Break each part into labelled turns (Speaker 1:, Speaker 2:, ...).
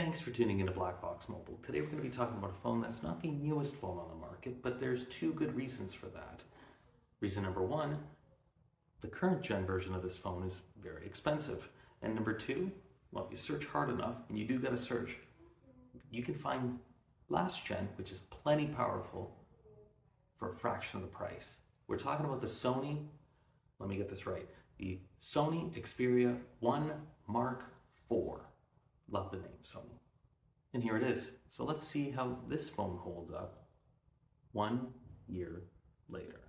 Speaker 1: Thanks for tuning into Black Box Mobile. Today we're going to be talking about a phone that's not the newest phone on the market, but there's two good reasons for that. Reason number one, the current gen version of this phone is very expensive. And number two, well, if you search hard enough, and you do got to search, you can find last gen, which is plenty powerful for a fraction of the price. We're talking about the Sony, let me get this right, the Sony Xperia 1 Mark IV. Love the name Sony. And here it is. So let's see how this phone holds up 1 year later.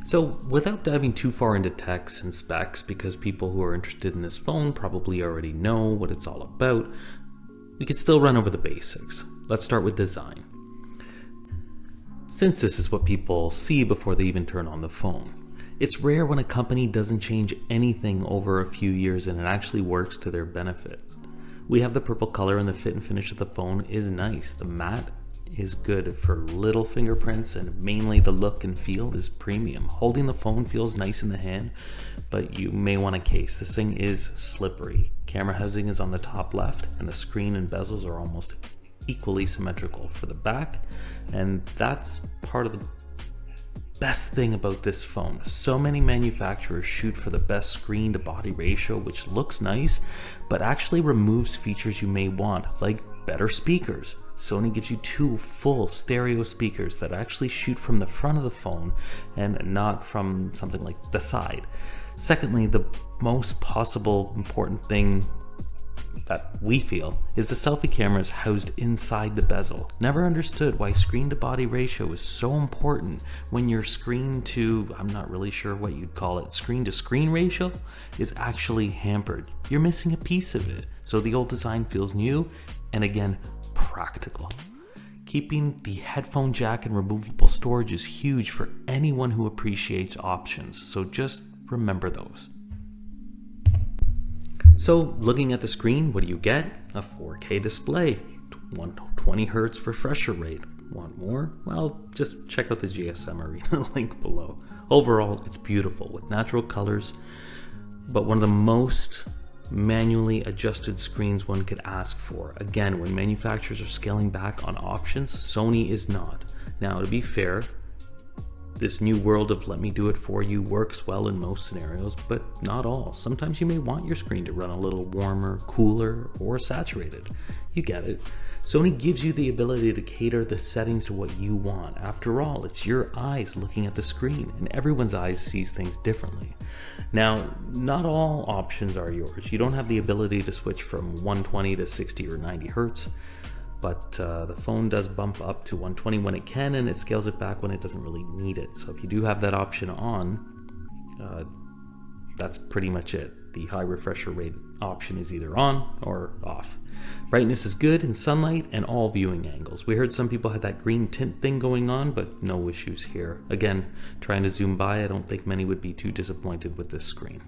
Speaker 1: So without diving too far into text and specs, because people who are interested in this phone probably already know what it's all about, we could still run over the basics. Let's start with design, since this is what people see before they even turn on the phone. It's rare when a company doesn't change anything over a few years and it actually works to their benefit. We have the purple color, and the fit and finish of the phone is nice. The matte is good for little fingerprints, and mainly the look and feel is premium. Holding the phone feels nice in the hand, but you may want a case. This thing is slippery. Camera housing is on the top left, and the screen and bezels are almost equally symmetrical for the back, and that's part of the best thing about this phone. So many manufacturers shoot for the best screen to body ratio, which looks nice, but actually removes features you may want, like better speakers. Sony gives you two full stereo speakers that actually shoot from the front of the phone and not from something like the side. Secondly, the most possible important thing that we feel is the selfie camera is housed inside the bezel. Never understood why screen to body ratio is so important when your screen to, I'm not really sure what you'd call it, screen to screen ratio is actually hampered. You're missing a piece of it. So the old design feels new and again, practical. Keeping the headphone jack and removable storage is huge for anyone who appreciates options. So just remember those. So looking at the screen, what do you get? A 4K display, 120 Hz refresher rate. Want more? Well, just check out the GSM Arena link below. Overall, it's beautiful with natural colors, but one of the most manually adjusted screens one could ask for. Again, when manufacturers are scaling back on options, Sony is not. Now, to be fair, this new world of let me do it for you works well in most scenarios, but not all. Sometimes you may want your screen to run a little warmer, cooler, or saturated. You get it. Sony gives you the ability to cater the settings to what you want. After all, it's your eyes looking at the screen, and everyone's eyes sees things differently. Now, not all options are yours. You don't have the ability to switch from 120 to 60 or 90 Hertz. But the phone does bump up to 120 when it can, and it scales it back when it doesn't really need it. So if you do have that option on, that's pretty much it. The high refresher rate option is either on or off. Brightness is good in sunlight and all viewing angles. We heard some people had that green tint thing going on, but no issues here. Again, trying to zoom by, I don't think many would be too disappointed with this screen.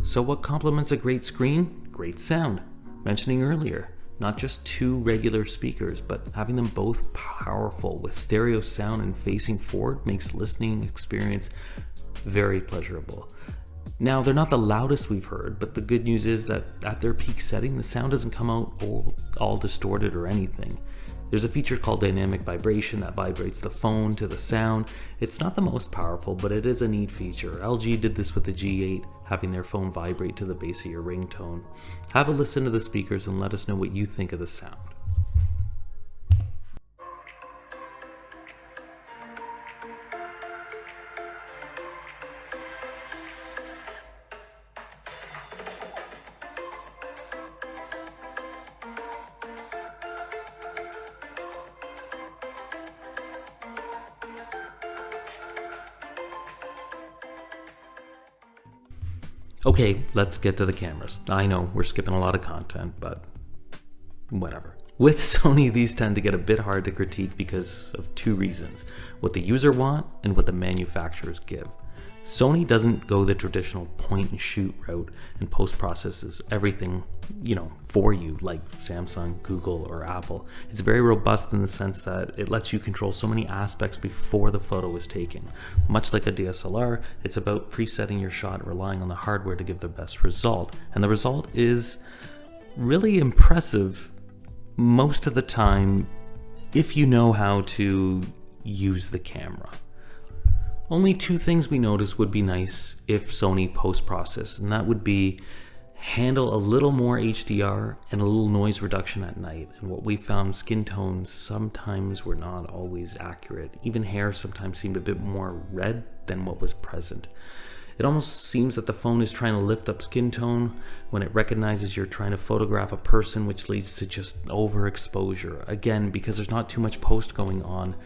Speaker 1: So what complements a great screen? Great sound. Mentioning earlier, not just two regular speakers, but having them both powerful with stereo sound and facing forward makes listening experience very pleasurable. Now, they're not the loudest we've heard, but the good news is that at their peak setting, the sound doesn't come out all distorted or anything. There's a feature called dynamic vibration that vibrates the phone to the sound. It's not the most powerful, but it is a neat feature. LG did this with the G8, having their phone vibrate to the base of your ringtone. Have a listen to the speakers and let us know what you think of the sound. Okay, let's get to the cameras. I know we're skipping a lot of content, but whatever. With Sony, these tend to get a bit hard to critique because of two reasons: what the user want and what the manufacturers give. Sony doesn't go the traditional point and shoot route and post processes everything, for you like Samsung, Google, or Apple. It's very robust in the sense that it lets you control so many aspects before the photo is taken. Much like a DSLR, it's about presetting your shot, relying on the hardware to give the best result. And the result is really impressive most of the time if you know how to use the camera. Only two things we notice would be nice if Sony post-process, and that would be handle a little more HDR and a little noise reduction at night. And what we found, skin tones sometimes were not always accurate. Even hair sometimes seemed a bit more red than what was present. It almost seems that the phone is trying to lift up skin tone when it recognizes you're trying to photograph a person, which leads to just overexposure. Again, because there's not too much post going on.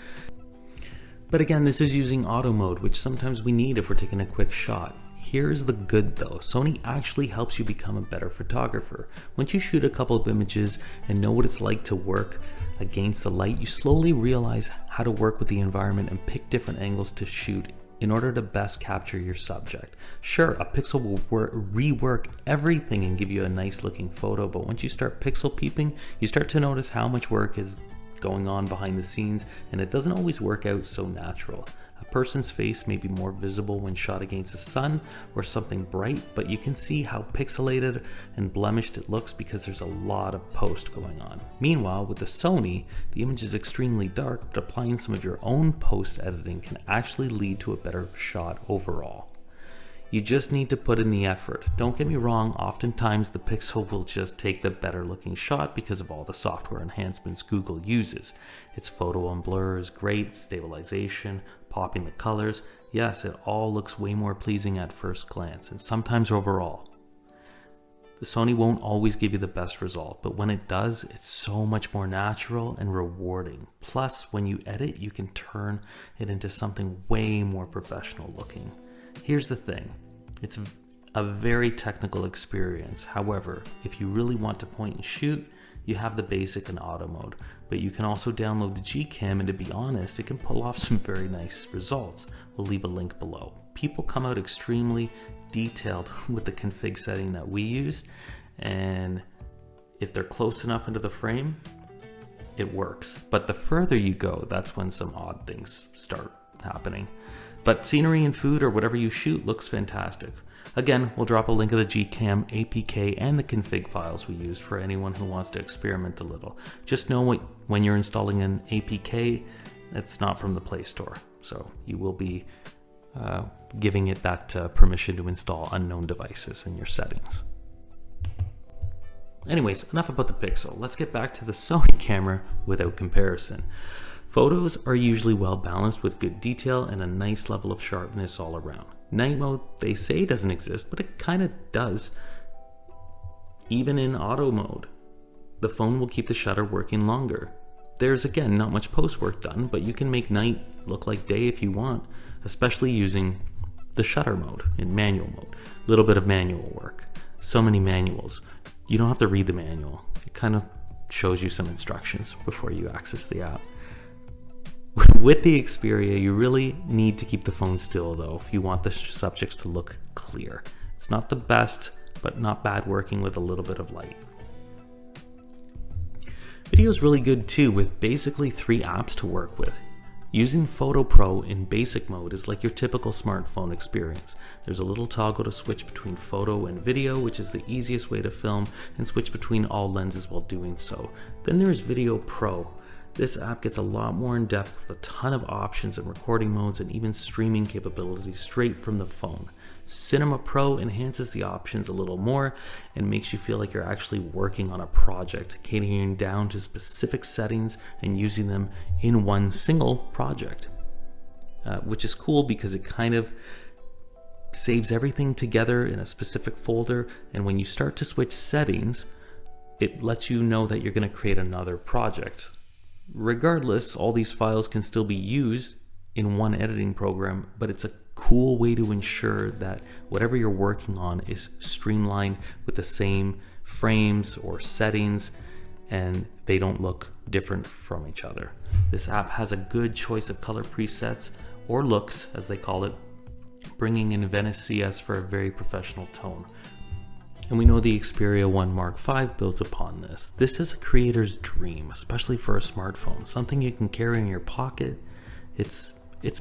Speaker 1: But again, this is using auto mode, which sometimes we need if we're taking a quick shot. Here's the good though, Sony actually helps you become a better photographer. Once you shoot a couple of images and know what it's like to work against the light, you slowly realize how to work with the environment and pick different angles to shoot in order to best capture your subject. Sure, a pixel will rework everything and give you a nice looking photo, but once you start pixel peeping, you start to notice how much work is going on behind the scenes, and it doesn't always work out so natural. A person's face may be more visible when shot against the sun or something bright, but you can see how pixelated and blemished it looks because there's a lot of post going on. Meanwhile, with the Sony, the image is extremely dark, but applying some of your own post editing can actually lead to a better shot overall. You just need to put in the effort. Don't get me wrong, oftentimes the Pixel will just take the better looking shot because of all the software enhancements Google uses. Its photo on blur is great, stabilization, popping the colors. Yes, it all looks way more pleasing at first glance, and sometimes overall. The Sony won't always give you the best result, but when it does, it's so much more natural and rewarding. Plus, when you edit, you can turn it into something way more professional looking. Here's the thing, it's a very technical experience. However, if you really want to point and shoot, you have the basic and auto mode, but you can also download the GCAM, and to be honest, it can pull off some very nice results. We'll leave a link below. People come out extremely detailed with the config setting that we used, and if they're close enough into the frame, it works. But the further you go, that's when some odd things start happening. But scenery and food or whatever you shoot looks fantastic. Again, we'll drop a link of the GCAM APK and the config files we used for anyone who wants to experiment a little. Just know when you're installing an APK, it's not from the Play Store. So you will be giving it that permission to install unknown devices in your settings. Anyways, enough about the Pixel. Let's get back to the Sony camera without comparison. Photos are usually well balanced with good detail and a nice level of sharpness all around. Night mode, they say doesn't exist, but it kind of does. Even in auto mode, the phone will keep the shutter working longer. There's again not much post work done, but you can make night look like day if you want, especially using the shutter mode in manual mode. A little bit of manual work. So many manuals. You don't have to read the manual. It kind of shows you some instructions before you access the app. With the Xperia, you really need to keep the phone still though if you want the subjects to look clear. It's not the best, but not bad working with a little bit of light. Video is really good too, with basically 3 apps to work with. Using Photo Pro in basic mode is like your typical smartphone experience. There's a little toggle to switch between photo and video, which is the easiest way to film and switch between all lenses while doing so. Then there's Video Pro. This app gets a lot more in depth with a ton of options and recording modes and even streaming capabilities straight from the phone. Cinema Pro enhances the options a little more and makes you feel like you're actually working on a project, catering down to specific settings and using them in one single project, which is cool because it kind of saves everything together in a specific folder, and when you start to switch settings, it lets you know that you're going to create another project. Regardless, all these files can still be used in one editing program, but it's a cool way to ensure that whatever you're working on is streamlined with the same frames or settings, and they don't look different from each other. This app has a good choice of color presets, or looks as they call it, bringing in Venice CS for a very professional tone. And we know the Xperia 1 Mark V builds upon this. This is a creator's dream, especially for a smartphone, something you can carry in your pocket. It's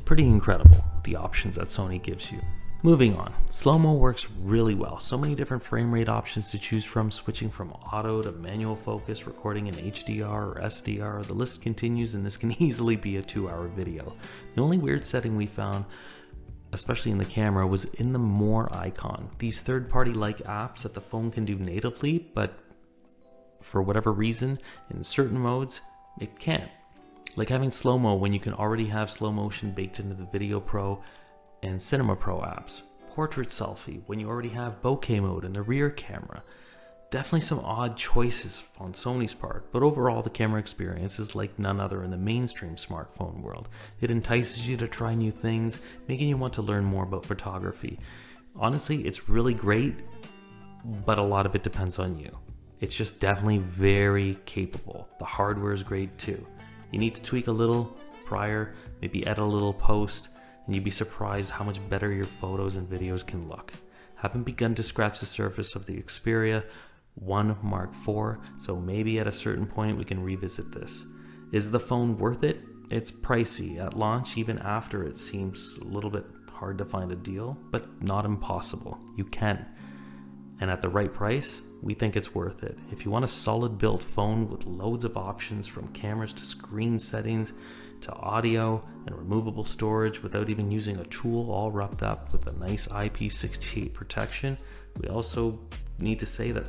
Speaker 1: pretty incredible, the options that Sony gives you. Moving on, slow-mo works really well. So many different frame rate options to choose from, switching from auto to manual focus, recording in HDR or SDR. The list continues, and this can easily be a 2-hour video. The only weird setting we found, especially in the camera, was in the more icon. These third-party like apps that the phone can do natively, but for whatever reason, in certain modes, it can't. Like having slow-mo when you can already have slow motion baked into the Video Pro and Cinema Pro apps. Portrait selfie when you already have bokeh mode in the rear camera. Definitely some odd choices on Sony's part, but overall the camera experience is like none other in the mainstream smartphone world. It entices you to try new things, making you want to learn more about photography. Honestly, it's really great, but a lot of it depends on you. It's just definitely very capable. The hardware is great too. You need to tweak a little prior, maybe edit a little post, and you'd be surprised how much better your photos and videos can look. Haven't begun to scratch the surface of the Xperia 1 Mark IV, so maybe at a certain point we can revisit this. Is the phone worth it? It's pricey. At launch, even after, it seems a little bit hard to find a deal, but not impossible. You can. And at the right price, we think it's worth it. If you want a solid built phone with loads of options from cameras to screen settings to audio and removable storage without even using a tool, all wrapped up with a nice IP68 protection, we also need to say that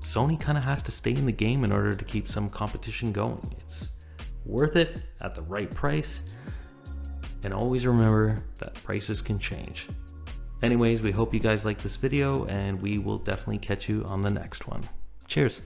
Speaker 1: Sony kind of has to stay in the game in order to keep some competition going. It's worth it at the right price, and always remember that prices can change. Anyways, we hope you guys like this video, and we will definitely catch you on the next one. Cheers.